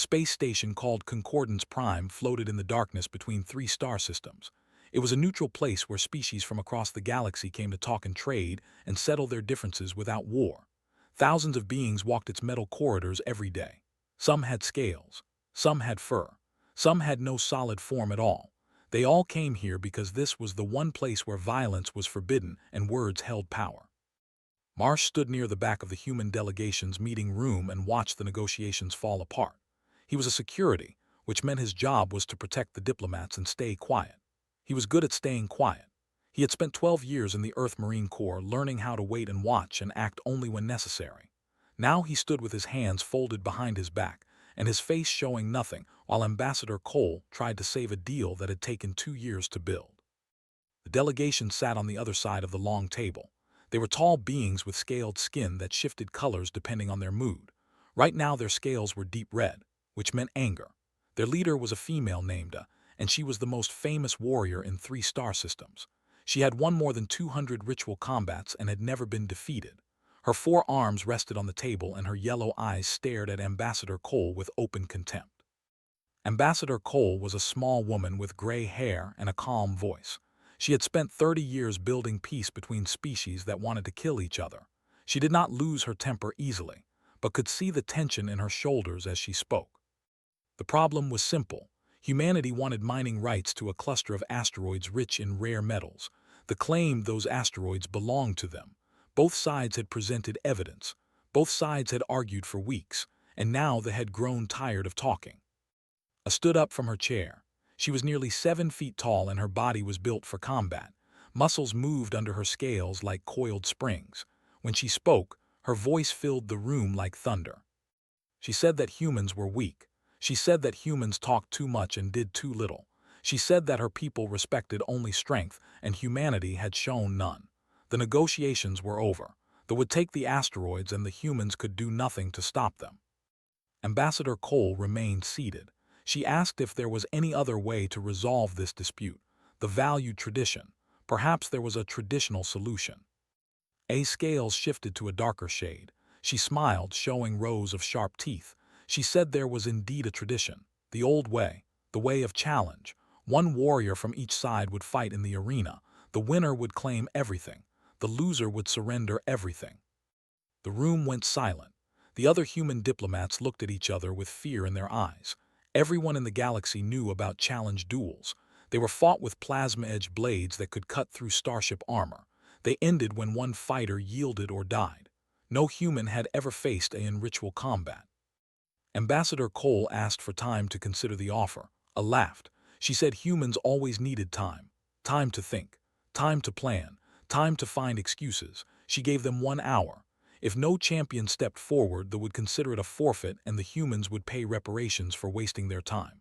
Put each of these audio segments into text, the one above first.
The space station called Concordance Prime floated in the darkness between three star systems. It was a neutral place where species from across the galaxy came to talk and trade and settle their differences without war. Thousands of beings walked its metal corridors every day. Some had scales, some had fur, some had no solid form at all. They all came here because this was the one place where violence was forbidden and words held power. Marsh stood near the back of the human delegation's meeting room and watched the negotiations fall apart. He was a security, which meant his job was to protect the diplomats and stay quiet. He was good at staying quiet. He had spent 12 years in the Earth Marine Corps learning how to wait and watch and act only when necessary. Now he stood with his hands folded behind his back and his face showing nothing while Ambassador Cole tried to save a deal that had taken 2 years to build. The delegation sat on the other side of the long table. They were tall beings with scaled skin that shifted colors depending on their mood. Right now their scales were deep red, which meant anger. Their leader was a female named and she was the most famous warrior in 3 star systems. She had won more than 200 ritual combats and had never been defeated. Her 4 arms rested on the table and her yellow eyes stared at Ambassador Cole with open contempt. Ambassador Cole was a small woman with gray hair and a calm voice. She had spent 30 years building peace between species that wanted to kill each other. She did not lose her temper easily, but could see the tension in her shoulders as she spoke. The problem was simple. Humanity wanted mining rights to a cluster of asteroids rich in rare metals. They claimed those asteroids belonged to them. Both sides had presented evidence. Both sides had argued for weeks, and now they had grown tired of talking. Stood up from her chair. She was nearly 7 feet tall and her body was built for combat. Muscles moved under her scales like coiled springs. When she spoke, her voice filled the room like thunder. She said that humans were weak. She said that humans talked too much and did too little. She said that her people respected only strength and humanity had shown none. The negotiations were over. They would take the asteroids and the humans could do nothing to stop them. Ambassador Cole remained seated. She asked if there was any other way to resolve this dispute. The valued tradition. Perhaps there was a traditional solution. A's scales shifted to a darker shade. She smiled, showing rows of sharp teeth. She said there was indeed a tradition, the old way, the way of challenge. One warrior from each side would fight in the arena. The winner would claim everything. The loser would surrender everything. The room went silent. The other human diplomats looked at each other with fear in their eyes. Everyone in the galaxy knew about challenge duels. They were fought with plasma-edged blades that could cut through starship armor. They ended when one fighter yielded or died. No human had ever faced in ritual combat. Ambassador Cole asked for time to consider the offer. A laughed. She said humans always needed time. Time to think. Time to plan. Time to find excuses. She gave them 1 hour. If no champion stepped forward, they would consider it a forfeit and the humans would pay reparations for wasting their time.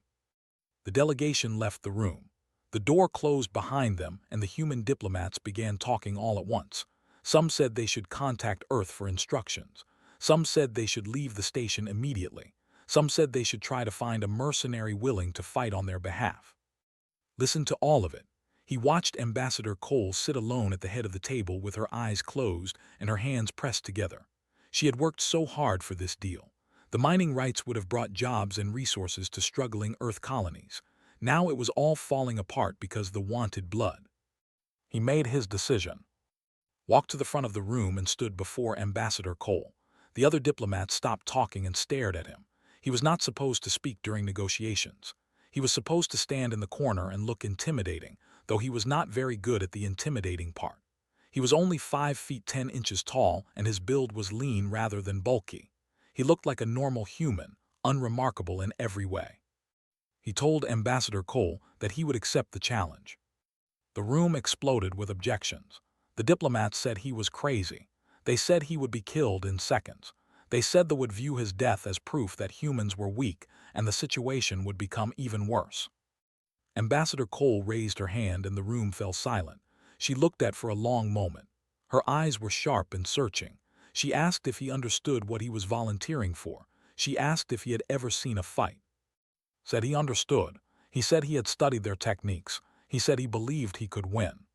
The delegation left the room. The door closed behind them and the human diplomats began talking all at once. Some said they should contact Earth for instructions. Some said they should leave the station immediately. Some said they should try to find a mercenary willing to fight on their behalf. Listen to all of it. He watched Ambassador Cole sit alone at the head of the table with her eyes closed and her hands pressed together. She had worked so hard for this deal. The mining rights would have brought jobs and resources to struggling Earth colonies. Now it was all falling apart because they wanted blood. He made his decision. Walked to the front of the room and stood before Ambassador Cole. The other diplomats stopped talking and stared at him. He was not supposed to speak during negotiations. He was supposed to stand in the corner and look intimidating, though he was not very good at the intimidating part. He was only 5 feet 10 inches tall and his build was lean rather than bulky. He looked like a normal human, unremarkable in every way. He told Ambassador Cole that he would accept the challenge. The room exploded with objections. The diplomats said he was crazy. They said he would be killed in seconds. They said they would view his death as proof that humans were weak and the situation would become even worse. Ambassador Cole raised her hand and the room fell silent. She looked at for a long moment. Her eyes were sharp and searching. She asked if he understood what he was volunteering for. She asked if he had ever seen a fight. Said he understood. He said he had studied their techniques. He said he believed he could win.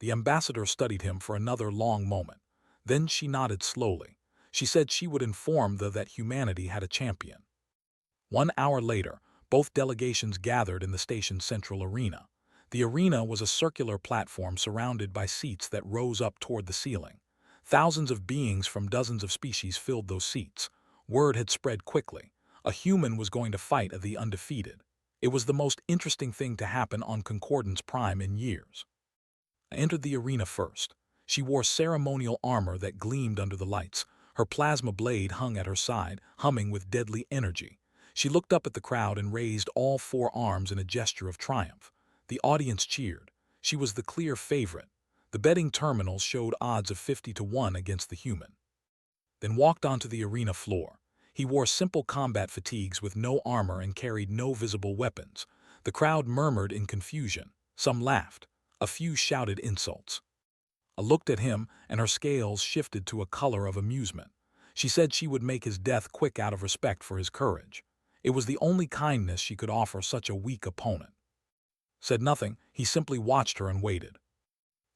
The ambassador studied him for another long moment. Then she nodded slowly. She said she would inform them that humanity had a champion. 1 hour later, both delegations gathered in the station's central arena. The arena was a circular platform surrounded by seats that rose up toward the ceiling. Thousands of beings from dozens of species filled those seats. Word had spread quickly. A human was going to fight the undefeated. It was the most interesting thing to happen on Concordance Prime in years. I entered the arena first. She wore ceremonial armor that gleamed under the lights. Her plasma blade hung at her side, humming with deadly energy. She looked up at the crowd and raised all 4 arms in a gesture of triumph. The audience cheered. She was the clear favorite. The betting terminals showed odds of 50-1 against the human. Then walked onto the arena floor. He wore simple combat fatigues with no armor and carried no visible weapons. The crowd murmured in confusion. Some laughed. A few shouted insults. I looked at him, and her scales shifted to a color of amusement. She said she would make his death quick out of respect for his courage. It was the only kindness she could offer such a weak opponent. Said nothing, he simply watched her and waited.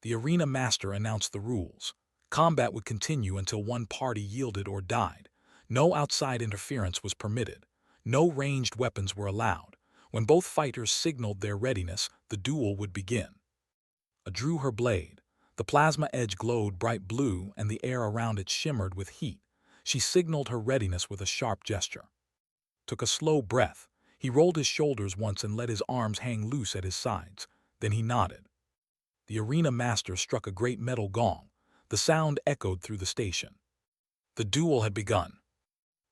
The arena master announced the rules. Combat would continue until one party yielded or died. No outside interference was permitted. No ranged weapons were allowed. When both fighters signaled their readiness, the duel would begin. I drew her blade. The plasma edge glowed bright blue, and the air around it shimmered with heat. She signaled her readiness with a sharp gesture. Took a slow breath. He rolled his shoulders once and let his arms hang loose at his sides. Then he nodded. The arena master struck a great metal gong. The sound echoed through the station. The duel had begun.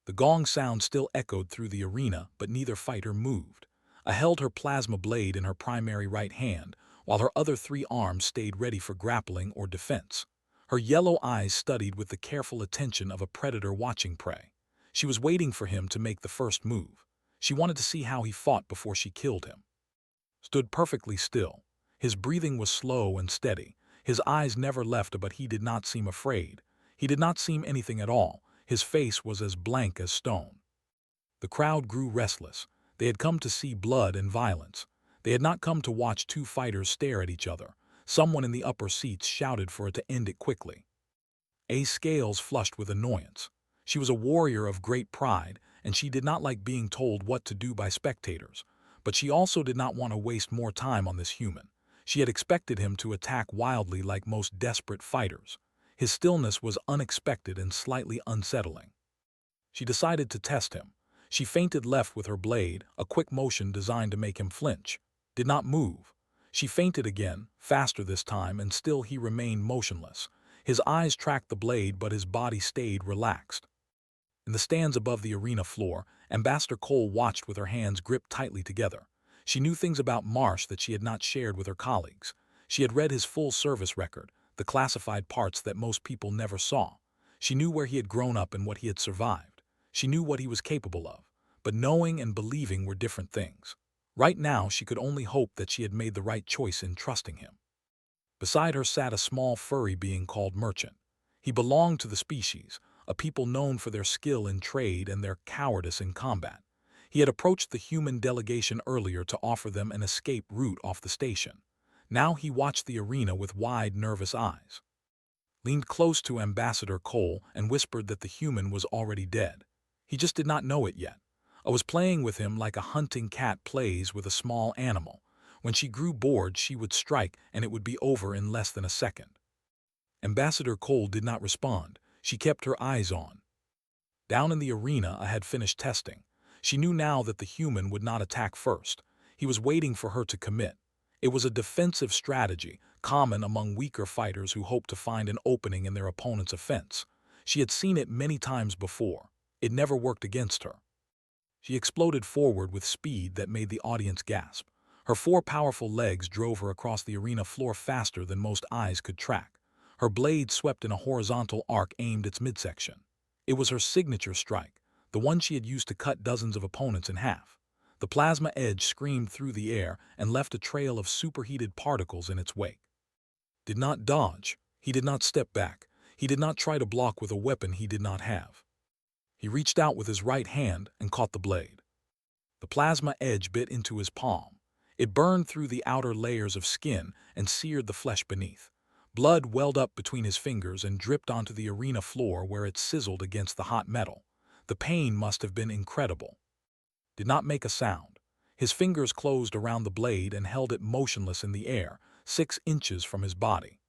The gong sound still echoed through the arena, but neither fighter moved. I held her plasma blade in her primary right hand, while her other 3 arms stayed ready for grappling or defense. Her yellow eyes studied with the careful attention of a predator watching prey. She was waiting for him to make the first move. She wanted to see how he fought before she killed him. Stood perfectly still. His breathing was slow and steady. His eyes never left, but he did not seem afraid. He did not seem anything at all. His face was as blank as stone. The crowd grew restless. They had come to see blood and violence. They had not come to watch 2 fighters stare at each other. Someone in the upper seats shouted for it to end it quickly. A's scales flushed with annoyance. She was a warrior of great pride, and she did not like being told what to do by spectators. But she also did not want to waste more time on this human. She had expected him to attack wildly like most desperate fighters. His stillness was unexpected and slightly unsettling. She decided to test him. She feinted left with her blade, a quick motion designed to make him flinch. Did not move. She feinted again, faster this time, and still he remained motionless. His eyes tracked the blade, but his body stayed relaxed. In the stands above the arena floor, Ambassador Cole watched with her hands gripped tightly together. She knew things about Marsh that she had not shared with her colleagues. She had read his full service record, the classified parts that most people never saw. She knew where he had grown up and what he had survived. She knew what he was capable of. But knowing and believing were different things. Right now, she could only hope that she had made the right choice in trusting him. Beside her sat a small furry being called Merchant. He belonged to the species, a people known for their skill in trade and their cowardice in combat. He had approached the human delegation earlier to offer them an escape route off the station. Now he watched the arena with wide, nervous eyes. Leaned close to Ambassador Cole and whispered that the human was already dead. He just did not know it yet. I was playing with him like a hunting cat plays with a small animal. When she grew bored, she would strike, and it would be over in less than a second. Ambassador Cole did not respond. She kept her eyes on. Down in the arena, I had finished testing. She knew now that the human would not attack first. He was waiting for her to commit. It was a defensive strategy, common among weaker fighters who hoped to find an opening in their opponent's offense. She had seen it many times before. It never worked against her. She exploded forward with speed that made the audience gasp. Her 4 powerful legs drove her across the arena floor faster than most eyes could track. Her blade swept in a horizontal arc aimed its midsection. It was her signature strike, the one she had used to cut dozens of opponents in half. The plasma edge screamed through the air and left a trail of superheated particles in its wake. Did not dodge. He did not step back. He did not try to block with a weapon he did not have. He reached out with his right hand and caught the blade. The plasma edge bit into his palm. It burned through the outer layers of skin and seared the flesh beneath. Blood welled up between his fingers and dripped onto the arena floor where it sizzled against the hot metal. The pain must have been incredible. did not make a sound. His fingers closed around the blade and held it motionless in the air, 6 inches from his body.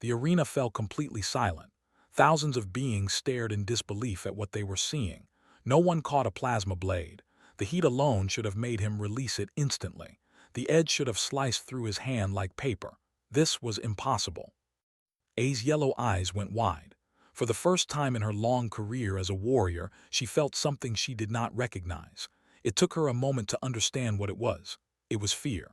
The arena fell completely silent. Thousands of beings stared in disbelief at what they were seeing. No one caught a plasma blade. The heat alone should have made him release it instantly. The edge should have sliced through his hand like paper. This was impossible. A's yellow eyes went wide. For the first time in her long career as a warrior, she felt something she did not recognize. It took her a moment to understand what it was. It was fear.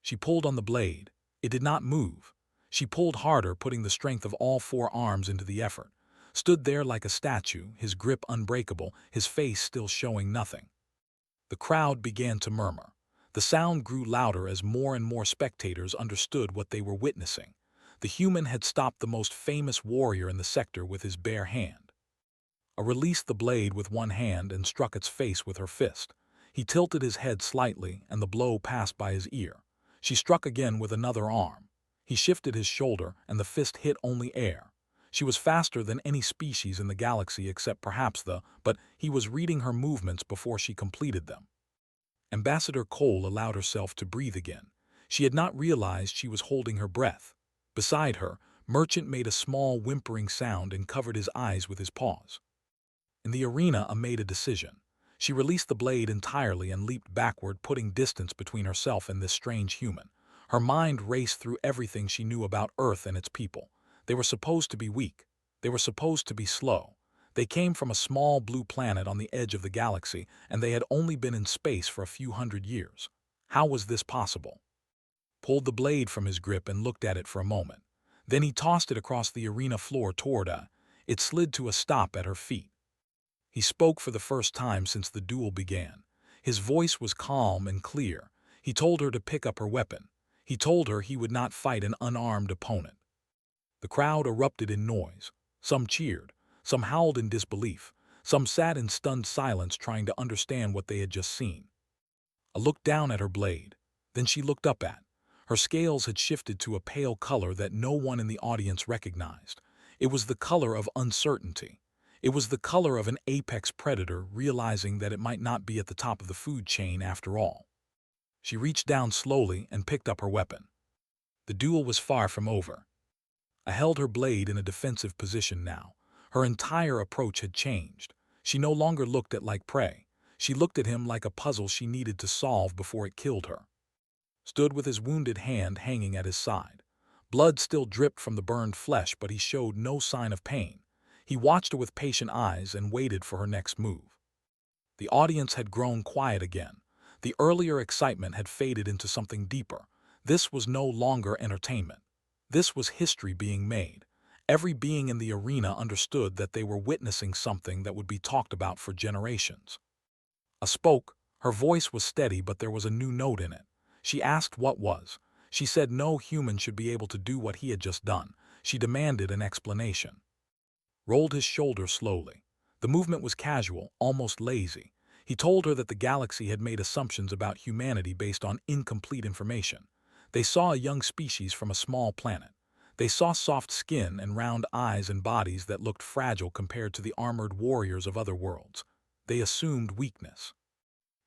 She pulled on the blade. It did not move. She pulled harder, putting the strength of all 4 arms into the effort. Stood there like a statue, his grip unbreakable, his face still showing nothing. The crowd began to murmur. The sound grew louder as more and more spectators understood what they were witnessing. The human had stopped the most famous warrior in the sector with his bare hand. A released the blade with one hand and struck its face with her fist. He tilted his head slightly, and the blow passed by his ear. She struck again with another arm. He shifted his shoulder, and the fist hit only air. She was faster than any species in the galaxy except perhaps but he was reading her movements before she completed them. Ambassador Cole allowed herself to breathe again. She had not realized she was holding her breath. Beside her, Merchant made a small whimpering sound and covered his eyes with his paws. In the arena, A made a decision. She released the blade entirely and leaped backward, putting distance between herself and this strange human. Her mind raced through everything she knew about Earth and its people. They were supposed to be weak. They were supposed to be slow. They came from a small blue planet on the edge of the galaxy, and they had only been in space for a few hundred years. How was this possible? Pulled the blade from his grip and looked at it for a moment. Then he tossed it across the arena floor toward her. It slid to a stop at her feet. He spoke for the first time since the duel began. His voice was calm and clear. He told her to pick up her weapon. He told her he would not fight an unarmed opponent. The crowd erupted in noise. Some cheered. Some howled in disbelief. Some sat in stunned silence trying to understand what they had just seen. A looked down at her blade. Then she looked up at. Her scales had shifted to a pale color that no one in the audience recognized. It was the color of uncertainty. It was the color of an apex predator realizing that it might not be at the top of the food chain after all. She reached down slowly and picked up her weapon. The duel was far from over. I held her blade in a defensive position now. Her entire approach had changed. She no longer looked at like prey. She looked at him like a puzzle she needed to solve before it killed her. Stood with his wounded hand hanging at his side. Blood still dripped from the burned flesh, but he showed no sign of pain. He watched her with patient eyes and waited for her next move. The audience had grown quiet again. The earlier excitement had faded into something deeper. This was no longer entertainment. This was history being made. Every being in the arena understood that they were witnessing something that would be talked about for generations. A spoke. Her voice was steady, but there was a new note in it. She asked what was. She said no human should be able to do what he had just done. She demanded an explanation. Rolled his shoulders slowly. The movement was casual, almost lazy. He told her that the galaxy had made assumptions about humanity based on incomplete information. They saw a young species from a small planet. They saw soft skin and round eyes and bodies that looked fragile compared to the armored warriors of other worlds. They assumed weakness.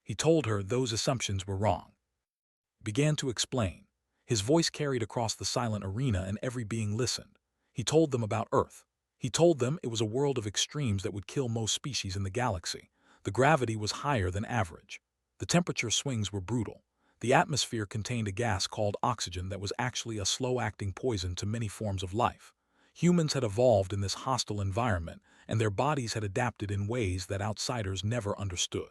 He told her those assumptions were wrong. He began to explain. His voice carried across the silent arena and every being listened. He told them about Earth. He told them it was a world of extremes that would kill most species in the galaxy. The gravity was higher than average. The temperature swings were brutal. The atmosphere contained a gas called oxygen that was actually a slow-acting poison to many forms of life. Humans had evolved in this hostile environment, and their bodies had adapted in ways that outsiders never understood.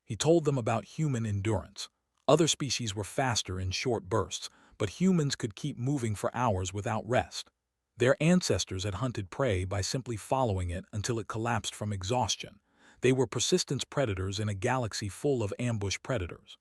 He told them about human endurance. Other species were faster in short bursts, but humans could keep moving for hours without rest. Their ancestors had hunted prey by simply following it until it collapsed from exhaustion. They were persistent predators in a galaxy full of ambush predators.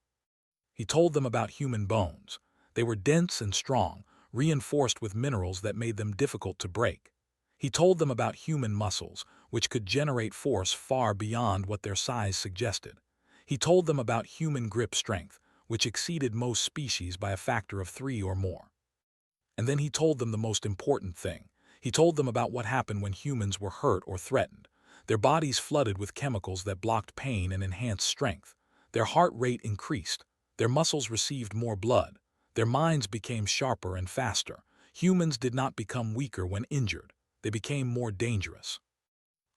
He told them about human bones. They were dense and strong, reinforced with minerals that made them difficult to break. He told them about human muscles, which could generate force far beyond what their size suggested. He told them about human grip strength, which exceeded most species by a factor of 3 or more. And then he told them the most important thing. He told them about what happened when humans were hurt or threatened. their bodies flooded with chemicals that blocked pain and enhanced strength. Their heart rate increased, their muscles received more blood, their minds became sharper and faster. Humans did not become weaker when injured, they became more dangerous.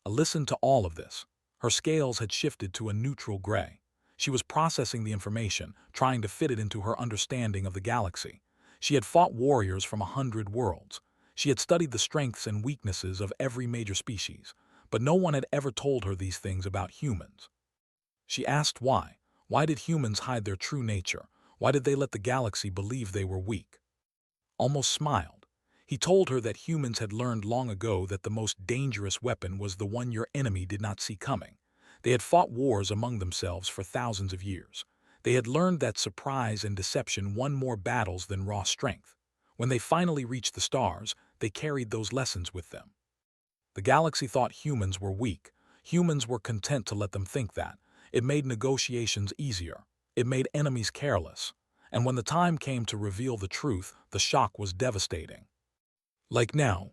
Listen to all of this. Her scales had shifted to a neutral gray. She was processing the information, trying to fit it into her understanding of the galaxy. She had fought warriors from 100 worlds. She had studied the strengths and weaknesses of every major species, but no one had ever told her these things about humans. She asked why. Why did humans hide their true nature? Why did they let the galaxy believe they were weak? Almost smiled. He told her that humans had learned long ago that the most dangerous weapon was the one your enemy did not see coming. They had fought wars among themselves for thousands of years. They had learned that surprise and deception won more battles than raw strength. When they finally reached the stars, they carried those lessons with them. The galaxy thought humans were weak. Humans were content to let them think that. It made negotiations easier. It made enemies careless. And when the time came to reveal the truth, the shock was devastating. Like now.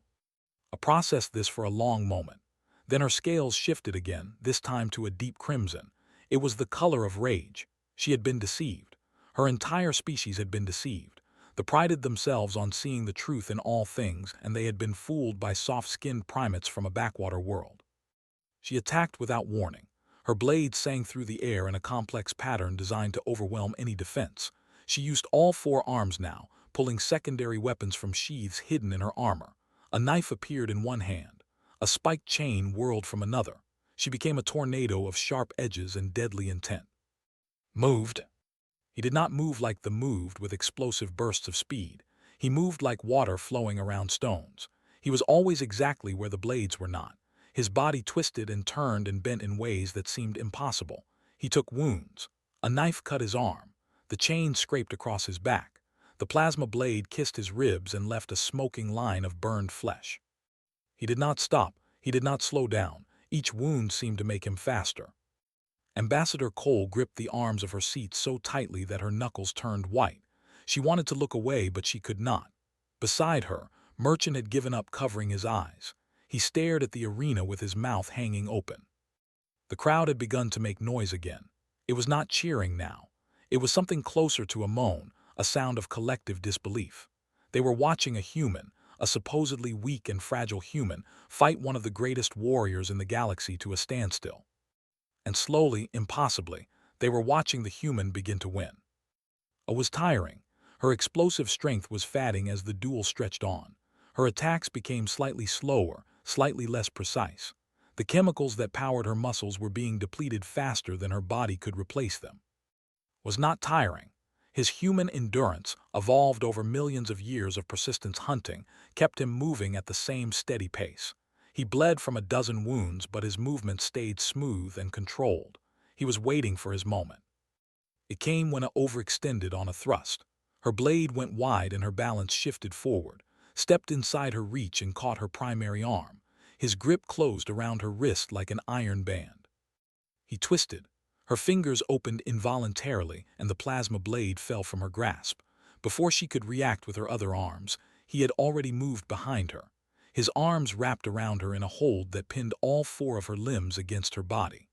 Processed this for a long moment. Then her scales shifted again, this time to a deep crimson. It was the color of rage. She had been deceived. Her entire species had been deceived. They prided themselves on seeing the truth in all things, and they had been fooled by soft-skinned primates from a backwater world. She attacked without warning. Her blades sang through the air in a complex pattern designed to overwhelm any defense. She used all 4 arms now, pulling secondary weapons from sheaths hidden in her armor. A knife appeared in one hand. A spiked chain whirled from another. She became a tornado of sharp edges and deadly intent. Moved. He did not move like the moved with explosive bursts of speed. He moved like water flowing around stones. He was always exactly where the blades were not. His body twisted and turned and bent in ways that seemed impossible. He took wounds. A knife cut his arm. The chain scraped across his back. The plasma blade kissed his ribs and left a smoking line of burned flesh. He did not stop. He did not slow down. Each wound seemed to make him faster. Ambassador Cole gripped the arms of her seat so tightly that her knuckles turned white. She wanted to look away, but she could not. Beside her, Merchant had given up covering his eyes. He stared at the arena with his mouth hanging open. The crowd had begun to make noise again. It was not cheering now. It was something closer to a moan, a sound of collective disbelief. They were watching a human, a supposedly weak and fragile human, fight one of the greatest warriors in the galaxy to a standstill. And slowly, impossibly, they were watching the human begin to win. It was tiring. Her explosive strength was fading as the duel stretched on. Her attacks became slightly slower, slightly less precise. The chemicals that powered her muscles were being depleted faster than her body could replace them. Was not tiring. His human endurance, evolved over millions of years of persistent hunting, kept him moving at the same steady pace. He bled from a dozen wounds, but his movement stayed smooth and controlled. He was waiting for his moment. It came when it overextended on a thrust. Her blade went wide and her balance shifted forward, stepped inside her reach and caught her primary arm. His grip closed around her wrist like an iron band. He twisted. Her fingers opened involuntarily and the plasma blade fell from her grasp. Before she could react with her other arms, he had already moved behind her. His arms wrapped around her in a hold that pinned all 4 of her limbs against her body.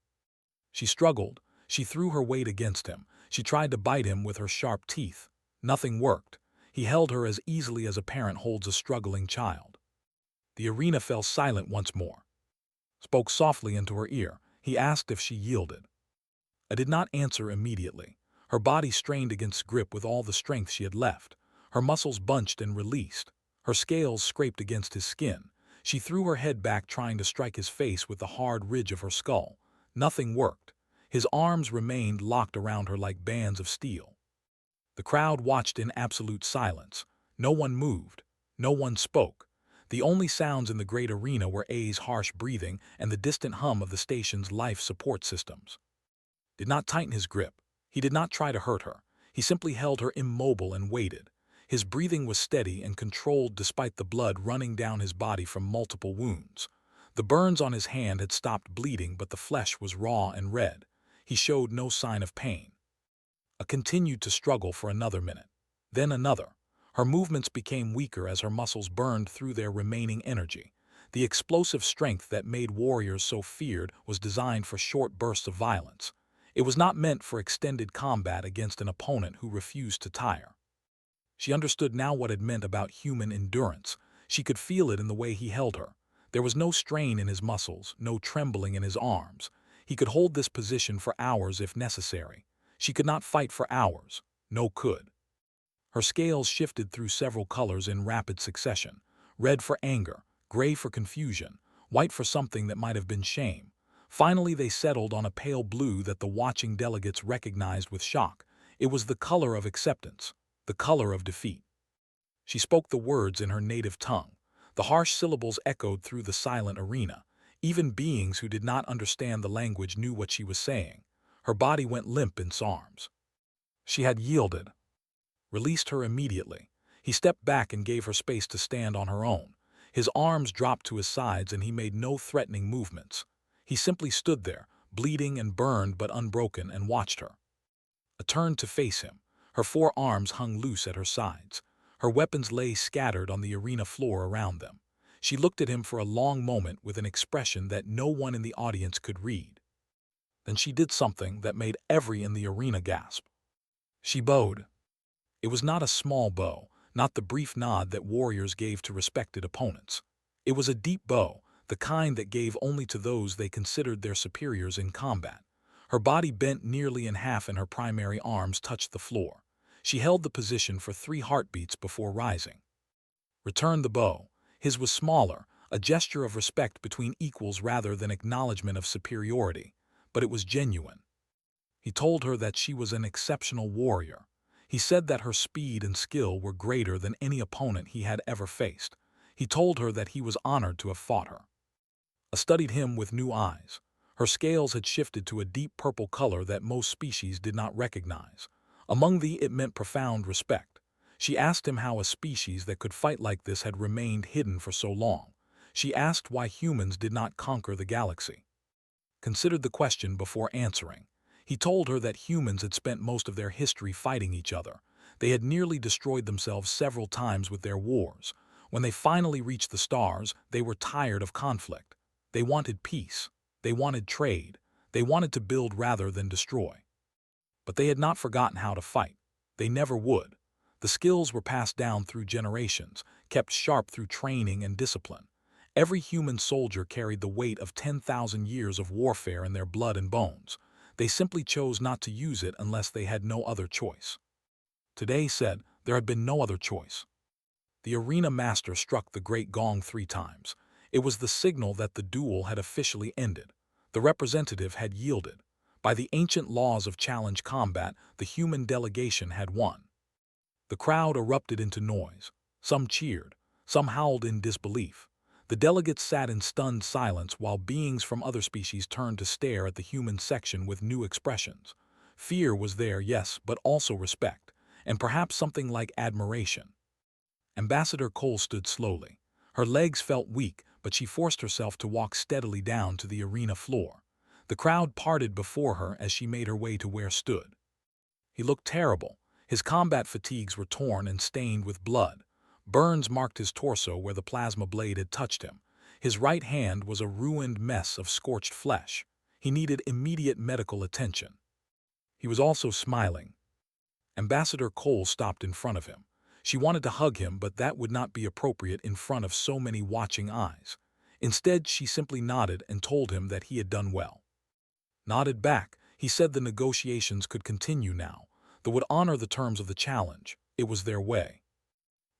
She struggled. She threw her weight against him. She tried to bite him with her sharp teeth. Nothing worked. He held her as easily as a parent holds a struggling child. The arena fell silent once more. Spoke softly into her ear. He asked if she yielded. I did not answer immediately. Her body strained against grip with all the strength she had left. Her muscles bunched and released. Her scales scraped against his skin. She threw her head back, trying to strike his face with the hard ridge of her skull. Nothing worked. His arms remained locked around her like bands of steel. The crowd watched in absolute silence. No one moved. No one spoke. The only sounds in the great arena were A's harsh breathing and the distant hum of the station's life support systems. Did not tighten his grip. He did not try to hurt her. He simply held her immobile and waited. His breathing was steady and controlled despite the blood running down his body from multiple wounds. The burns on his hand had stopped bleeding, but the flesh was raw and red. He showed no sign of pain. I continued to struggle for another minute. Then another. Her movements became weaker as her muscles burned through their remaining energy. The explosive strength that made warriors so feared was designed for short bursts of violence. It was not meant for extended combat against an opponent who refused to tire. She understood now what it meant about human endurance. She could feel it in the way he held her. There was no strain in his muscles, no trembling in his arms. He could hold this position for hours if necessary. She could not fight for hours. No could. Her scales shifted through several colors in rapid succession. Red for anger, gray for confusion, white for something that might have been shame. Finally they settled on a pale blue that the watching delegates recognized with shock. It was the color of acceptance, the color of defeat. She spoke the words in her native tongue. The harsh syllables echoed through the silent arena. Even beings who did not understand the language knew what she was saying. Her body went limp in his arms. She had yielded. Released her immediately. He stepped back and gave her space to stand on her own. His arms dropped to his sides and he made no threatening movements. He simply stood there, bleeding and burned but unbroken, and watched her. Turned to face him. Her four arms hung loose at her sides. Her weapons lay scattered on the arena floor around them. She looked at him for a long moment with an expression that no one in the audience could read. Then she did something that made everyone in the arena gasp. She bowed. It was not a small bow, not the brief nod that warriors gave to respected opponents. It was a deep bow, the kind that gave only to those they considered their superiors in combat. Her body bent nearly in half and her primary arms touched the floor. She held the position for 3 heartbeats before rising. Returned the bow. His was smaller, a gesture of respect between equals rather than acknowledgement of superiority, but it was genuine. He told her that she was an exceptional warrior. He said that her speed and skill were greater than any opponent he had ever faced. He told her that he was honored to have fought her. Studied him with new eyes. Her scales had shifted to a deep purple color that most species did not recognize. Among thee it meant profound respect. She asked him how a species that could fight like this had remained hidden for so long. She asked why humans did not conquer the galaxy. Considered the question before answering. He told her that humans had spent most of their history fighting each other. They had nearly destroyed themselves several times with their wars. When they finally reached the stars, they were tired of conflict. They wanted peace. They wanted trade. They wanted to build rather than destroy. But they had not forgotten how to fight. They never would. The skills were passed down through generations, kept sharp through training and discipline. Every human soldier carried the weight of 10,000 years of warfare in their blood and bones. They simply chose not to use it unless they had no other choice. Today said there had been no other choice. The arena master struck the great gong 3 times. It was the signal that the duel had officially ended. The representative had yielded. By the ancient laws of challenge combat, the human delegation had won. The crowd erupted into noise. Some cheered. Some howled in disbelief. The delegates sat in stunned silence while beings from other species turned to stare at the human section with new expressions. Fear was there, yes, but also respect, and perhaps something like admiration. Ambassador Cole stood slowly. Her legs felt weak, but she forced herself to walk steadily down to the arena floor. The crowd parted before her as she made her way to where stood. He looked terrible. His combat fatigues were torn and stained with blood. Burns marked his torso where the plasma blade had touched him. His right hand was a ruined mess of scorched flesh. He needed immediate medical attention. He was also smiling. Ambassador Cole stopped in front of him. She wanted to hug him, but that would not be appropriate in front of so many watching eyes. Instead, she simply nodded and told him that he had done well. Nodded back, he said the negotiations could continue now. They would honor the terms of the challenge. It was their way.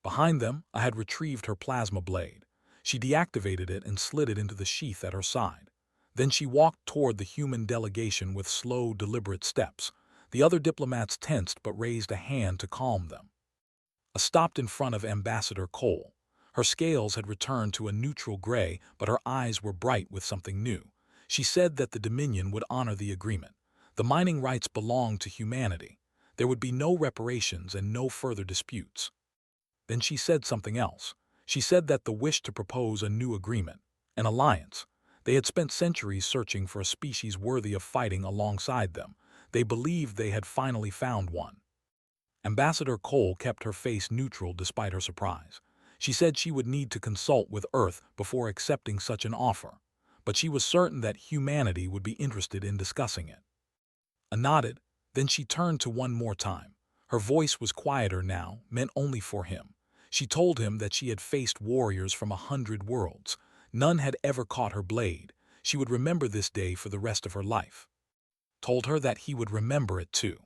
Behind them, I had retrieved her plasma blade. She deactivated it and slid it into the sheath at her side. Then she walked toward the human delegation with slow, deliberate steps. The other diplomats tensed but raised a hand to calm them. I stopped in front of Ambassador Cole. Her scales had returned to a neutral gray, but her eyes were bright with something new. She said that the Dominion would honor the agreement. The mining rights belonged to humanity. There would be no reparations and no further disputes. Then she said something else. She said that the wish to propose a new agreement, an alliance. They had spent centuries searching for a species worthy of fighting alongside them. They believed they had finally found one. Ambassador Cole kept her face neutral despite her surprise. She said she would need to consult with Earth before accepting such an offer, but she was certain that humanity would be interested in discussing it. A nodded, then she turned to one more time. Her voice was quieter now, meant only for him. She told him that she had faced warriors from 100 worlds. None had ever caught her blade. She would remember this day for the rest of her life. Told her that he would remember it too.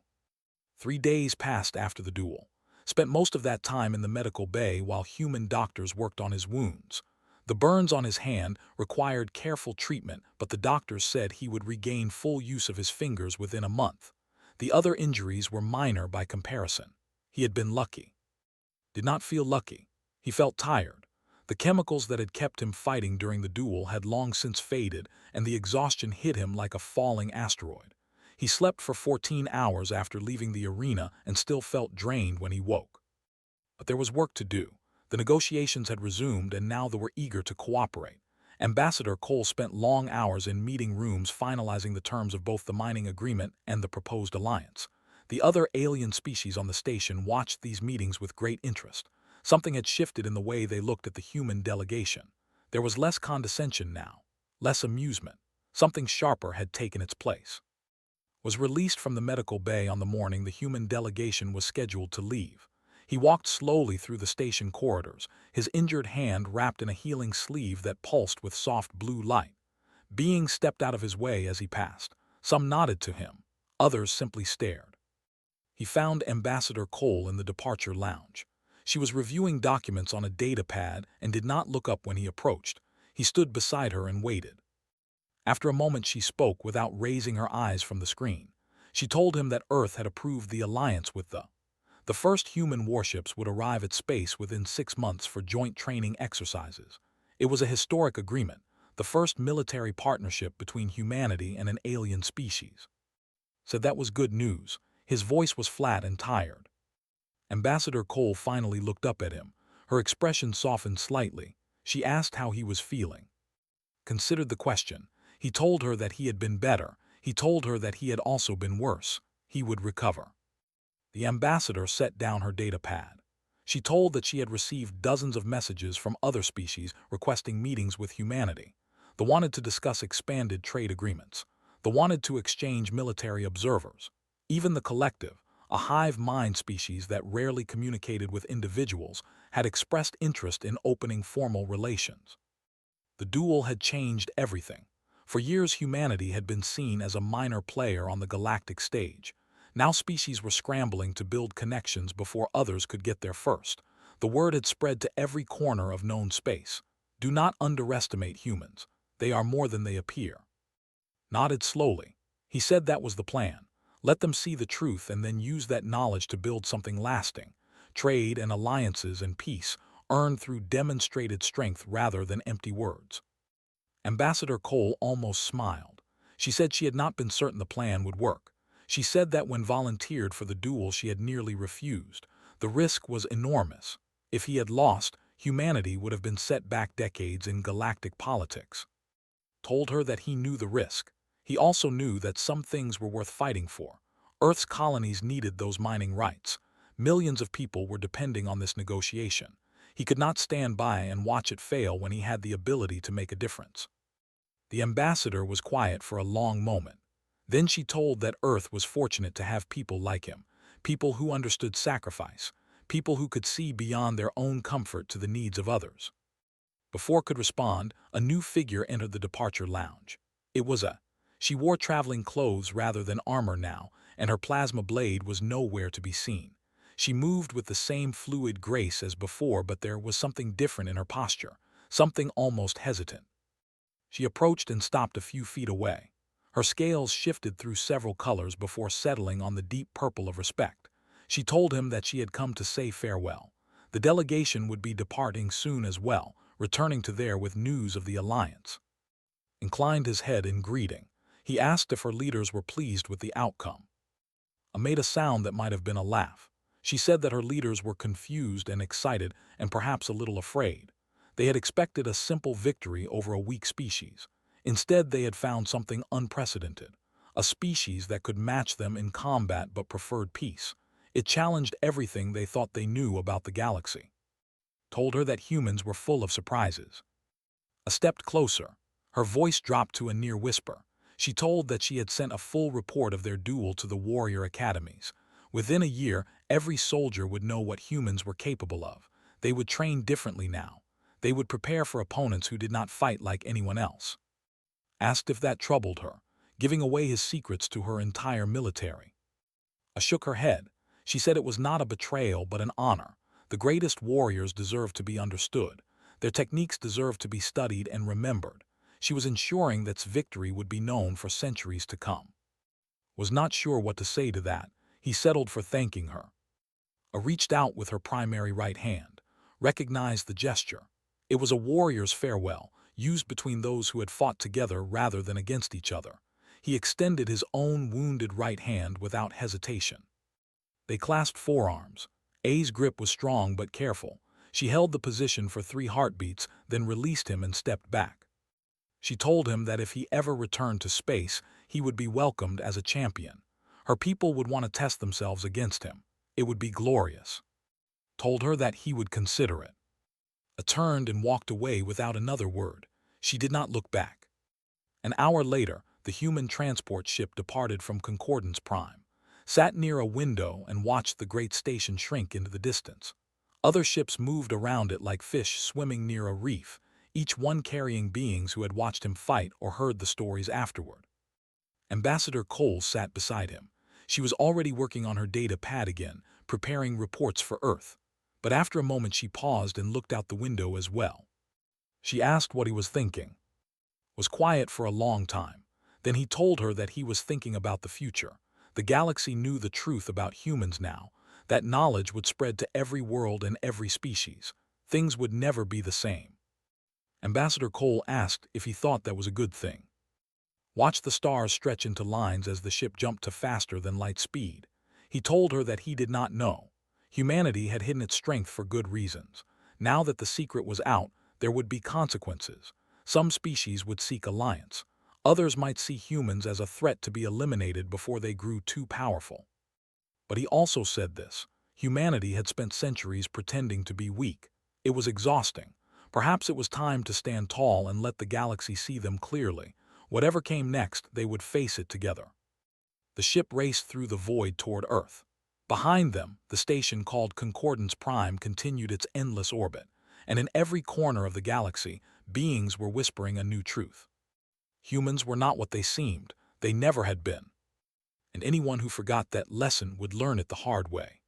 3 days passed after the duel. Spent most of that time in the medical bay while human doctors worked on his wounds. The burns on his hand required careful treatment, but the doctors said he would regain full use of his fingers within a month. The other injuries were minor by comparison. He had been lucky. Did not feel lucky. He felt tired. The chemicals that had kept him fighting during the duel had long since faded, and the exhaustion hit him like a falling asteroid. He slept for 14 hours after leaving the arena and still felt drained when he woke. But there was work to do. The negotiations had resumed and now they were eager to cooperate. Ambassador Cole spent long hours in meeting rooms finalizing the terms of both the mining agreement and the proposed alliance. The other alien species on the station watched these meetings with great interest. Something had shifted in the way they looked at the human delegation. There was less condescension now, less amusement. Something sharper had taken its place. Was released from the medical bay on the morning the human delegation was scheduled to leave. He walked slowly through the station corridors, his injured hand wrapped in a healing sleeve that pulsed with soft blue light. Beings stepped out of his way as he passed. Some nodded to him, others simply stared. He found Ambassador Cole in the departure lounge. She was reviewing documents on a data pad and did not look up when he approached. He stood beside her and waited. After a moment she spoke without raising her eyes from the screen. She told him that Earth had approved the alliance with the first human warships would arrive at space within 6 months for joint training exercises. It was a historic agreement, the first military partnership between humanity and an alien species. Said that was good news. His voice was flat and tired. Ambassador Cole finally looked up at him. Her expression softened slightly. She asked how he was feeling. Considered the question. He told her that he had been better. He told her that he had also been worse. He would recover. The ambassador set down her data pad. She told that she had received dozens of messages from other species requesting meetings with humanity. They wanted to discuss expanded trade agreements. They wanted to exchange military observers. Even the collective, a hive mind species that rarely communicated with individuals, had expressed interest in opening formal relations. The duel had changed everything. For years humanity had been seen as a minor player on the galactic stage. Now species were scrambling to build connections before others could get there first. The word had spread to every corner of known space. Do not underestimate humans. They are more than they appear. Nodded slowly. He said that was the plan. Let them see the truth and then use that knowledge to build something lasting. Trade and alliances and peace, earned through demonstrated strength rather than empty words. Ambassador Cole almost smiled. She said she had not been certain the plan would work. She said that when volunteered for the duel she had nearly refused. The risk was enormous. If he had lost, humanity would have been set back decades in galactic politics. Told her that he knew the risk. He also knew that some things were worth fighting for. Earth's colonies needed those mining rights. Millions of people were depending on this negotiation. He could not stand by and watch it fail when he had the ability to make a difference. The ambassador was quiet for a long moment. Then she told that Earth was fortunate to have people like him, people who understood sacrifice, people who could see beyond their own comfort to the needs of others. Before could respond, a new figure entered the departure lounge. It was She wore traveling clothes rather than armor now, and her plasma blade was nowhere to be seen. She moved with the same fluid grace as before, but there was something different in her posture, something almost hesitant. She approached and stopped a few feet away. Her scales shifted through several colors before settling on the deep purple of respect. She told him that she had come to say farewell. The delegation would be departing soon as well, returning to there with news of the alliance. Inclined his head in greeting. He asked if her leaders were pleased with the outcome. Made a sound that might have been a laugh. She said that her leaders were confused and excited and perhaps a little afraid. They had expected a simple victory over a weak species. Instead, they had found something unprecedented, a species that could match them in combat but preferred peace. It challenged everything they thought they knew about the galaxy. told her that humans were full of surprises. A step closer, her voice dropped to a near whisper. She told that she had sent a full report of their duel to the warrior academies. Within a year, every soldier would know what humans were capable of. They would train differently now. They would prepare for opponents who did not fight like anyone else. Asked if that troubled her, giving away his secrets to her entire military. I shook her head. She said it was not a betrayal but an honor. The greatest warriors deserve to be understood. Their techniques deserve to be studied and remembered. She was ensuring that victory would be known for centuries to come. Was not sure what to say to that. He settled for thanking her. I reached out with her primary right hand, recognized the gesture. It was a warrior's farewell, used between those who had fought together rather than against each other. He extended his own wounded right hand without hesitation. They clasped forearms. A's grip was strong but careful. She held the position for 3 heartbeats, then released him and stepped back. She told him that if he ever returned to space, he would be welcomed as a champion. Her people would want to test themselves against him. It would be glorious. Told her that he would consider it. I turned and walked away without another word. She did not look back. An hour later, the human transport ship departed from Concordance Prime, sat near a window and watched the great station shrink into the distance. Other ships moved around it like fish swimming near a reef, each one carrying beings who had watched him fight or heard the stories afterward. Ambassador Cole sat beside him. She was already working on her data pad again, preparing reports for Earth. But after a moment she paused and looked out the window as well. She asked what he was thinking. Was quiet for a long time. Then he told her that he was thinking about the future. The galaxy knew the truth about humans now. That knowledge would spread to every world and every species. Things would never be the same. Ambassador Cole asked if he thought that was a good thing. Watched the stars stretch into lines as the ship jumped to faster than light speed. He told her that he did not know. Humanity had hidden its strength for good reasons. Now that the secret was out, there would be consequences. Some species would seek alliance. Others might see humans as a threat to be eliminated before they grew too powerful. But he also said this: humanity had spent centuries pretending to be weak. It was exhausting. Perhaps it was time to stand tall and let the galaxy see them clearly. Whatever came next, they would face it together. The ship raced through the void toward Earth. Behind them, the station called Concordance Prime continued its endless orbit, and in every corner of the galaxy, beings were whispering a new truth. Humans were not what they seemed. They never had been. And anyone who forgot that lesson would learn it the hard way.